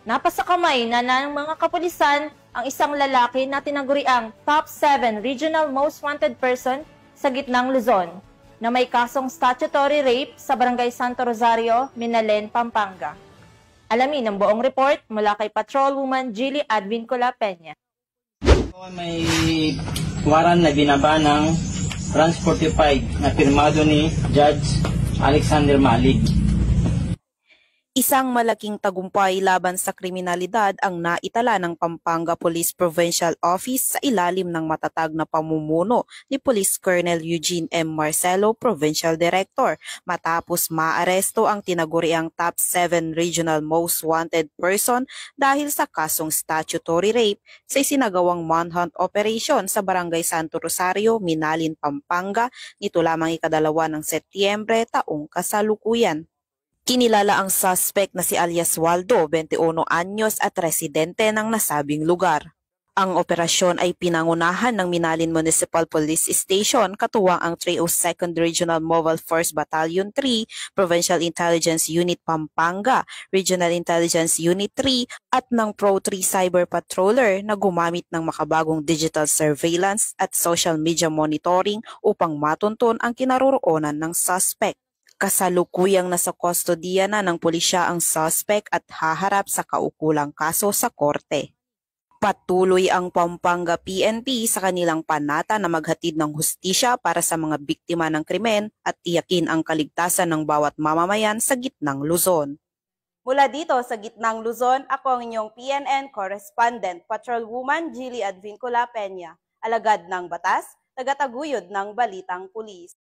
Napasakamay na ng mga kapulisan ang isang lalaki na tinaguriang Top 7 Regional Most Wanted Person sa gitnang Luzon na may kasong statutory rape sa Barangay Santo Rosario, Minalen, Pampanga. Alamin ang buong report mula kay Patrolwoman Jilly Advincula Peña. May waran na binaba ng Branch 45 na pirmado ni Judge Alexander Malig. Isang malaking tagumpay laban sa kriminalidad ang naitala ng Pampanga Police Provincial Office sa ilalim ng matatag na pamumuno ni Police Colonel Eugene M. Marcelo, Provincial Director, matapos maaresto ang tinaguriang Top 7 Regional Most Wanted Person dahil sa kasong statutory rape sa isinagawang manhunt operation sa Barangay Santo Rosario, Minalin, Pampanga nito lamang ikadalawa ng Setyembre taong kasalukuyan. Kinilala ang suspect na si alias Waldo, 21 anyos at residente ng nasabing lugar. Ang operasyon ay pinangunahan ng Minalin Municipal Police Station katuwang ang 302nd Regional Mobile Force Battalion 3, Provincial Intelligence Unit Pampanga, Regional Intelligence Unit 3 at ng Pro 3 Cyber Patroller na gumamit ng makabagong digital surveillance at social media monitoring upang matuntun ang kinaroroonan ng suspect. Kasalukuyang nasa kustodiya na ng pulisya ang suspect at haharap sa kaukulang kaso sa korte. Patuloy ang Pampanga PNP sa kanilang panata na maghatid ng hustisya para sa mga biktima ng krimen at tiyakin ang kaligtasan ng bawat mamamayan sa gitnang Luzon. Mula dito sa gitnang Luzon, ako ang inyong PNN correspondent, Patrolwoman Jilly Advincula Peña, alagad ng batas, tagataguyod ng balitang pulis.